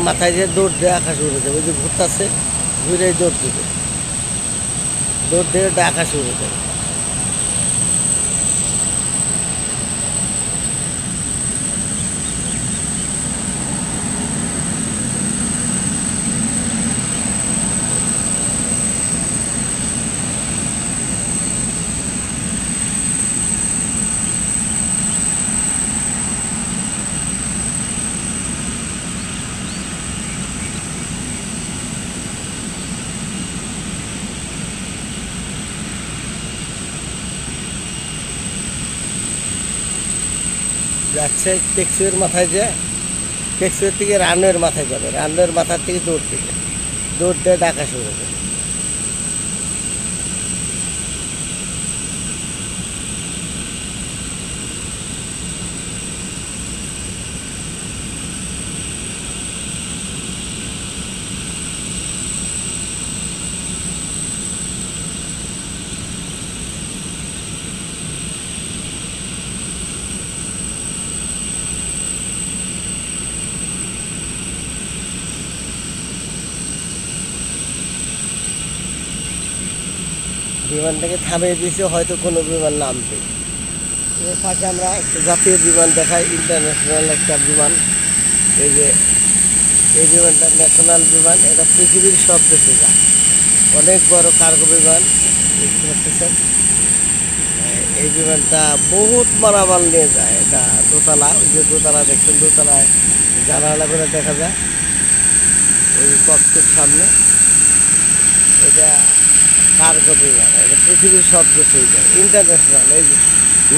মাথায় যে দৌড় দিয়ে আকাশে উড়ে যাবে, ওই যে ঘুরতেছে ঘুরে দৌড় দিবে, দৌড় দিয়ে ওটা আকাশে উড়ে যাবে। যাচ্ছে টেকসুয়ের মাথায়, যে টেকসুয়ের থেকে রানের মাথায় যাবে, রানের মাথার থেকে দৌড় দিবে, দৌড় দিয়ে আকাশে উড়ে যাবে। বিমানটাকে থামিয়ে দিয়েছে, হয়তো কোনো বিমান নামবে। এর ফাঁকে আমরা একটা জাতীয় বিমান দেখাই, ইন্টারন্যাশনাল একটা বিমান। এই যে এই বিমানটা ন্যাশনাল বিমান, এটা পৃথিবীর সব দেশে যায়, অনেক বড় কার্গো বিমান দেখতে পাচ্ছেন। এই বিমানটা বহুত মালামাল নিয়ে যায়। এটা দোতলা, ওই যে দোতলা দেখছেন, দোতলায় জানালা করে দেখা যায় ওই কক্ষের সামনে। এটা কার্গো বিমান, এটা পৃথিবীর সব দেশেই যায়, ইন্টারন্যাশনাল। এই যে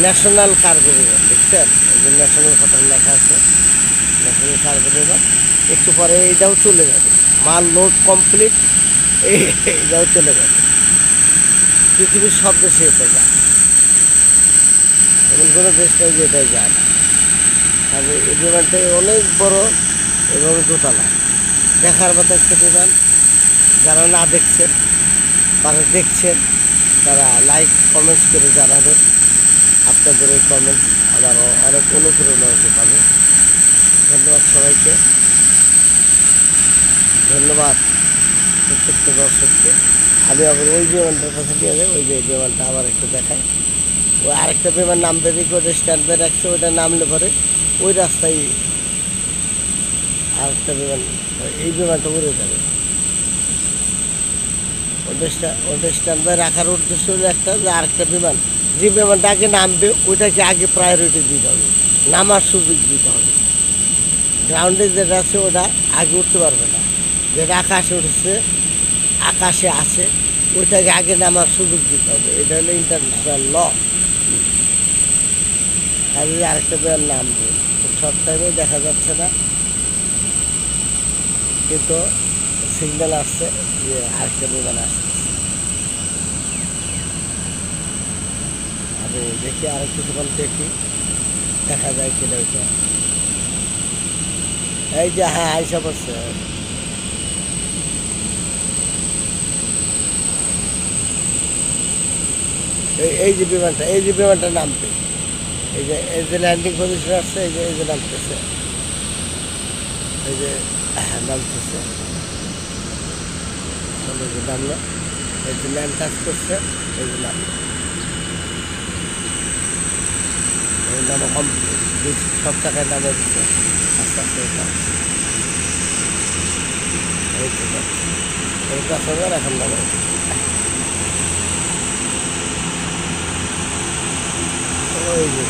ন্যাশনাল কার্গো বিমান দেখছেন, এই যে ন্যাশনাল হোটেল লেখা আছে, ন্যাশনাল কার্গো বিমান। একটু পরে এইটাও চলে যাবে, মাল লোড কমপ্লিট, এইটাও চলে যাবে। পৃথিবীর সব দেশে এটা যায়, এমন কোনো দেশ নেই যে এটাই যায় না। তবে এই বিমানটা অনেক বড় এবং দোতলা, দেখার মতো একটা বিমান। যারা না দেখছেন, তারা দেখছেন, তারা লাইক কমেন্টস করে জানাবেন। আপনাদের এই কমেন্টস আমার অনেক অনুপ্রেরণা হতে পারে। ধন্যবাদ সবাইকে, ধন্যবাদ প্রত্যেকটা দর্শককে। আমি আবার ওই বিমানটার কথা নিয়ে যাই, ওই যে বিমানটা আবার একটু দেখায়। ওই আরেকটা বিমান নামবে দিকে, ওটা স্ট্যান্ড বাই রাখছে, ওইটা নামলে পরে ওই রাস্তায় আরেকটা বিমান, এই বিমানটা উড়ে যাবে। ওটা স্ট্যান্ড বাই রাখার উদ্দেশ্য হলো একটা, যে আরেকটা বিমান, যে বিমানটা আগে নামবে ওইটাকে আগে প্রায়োরিটি দিতে হবে, নামার সুযোগ দিতে হবে। গ্রাউন্ডে যেটা আছে ওটা আগে উঠতে পারবে না, যেটা আকাশে উঠেছে, আকাশে আছে, ওইটাকে আগে নামার সুযোগ দিতে হবে। এটা হলো ইন্টারন্যাশনাল ল। আর আরেকটা বিমান নামবে খুব শর্ট টাইমে, দেখা যাচ্ছে না, কিন্তু সিগন্যাল আসছে যে আরেকটা বিমান আসতেছে। আমি দেখি আরেক কিছুক্ষণ দেখি, দেখা যায় কিনা ওইটা। এই যে হ্যাঁ আইসা পড়ছে, এই যে বিমানটা, এই যে বিমানটা নামবে, এই যে ল্যান্ডিং পজিশন আসছে, এই যে নামতেছে, এই যে নামতেছে, নামলো, এই যে ল্যান্ড টাচ করছে, এই যে নামলো, এই নামা কমপ্লিট, সব টাকায় নামে দিচ্ছে, আস্তে আস্তে নামছে, এই তো যাচ্ছে, এই প্যাসেঞ্জার এখন নামে ওই যে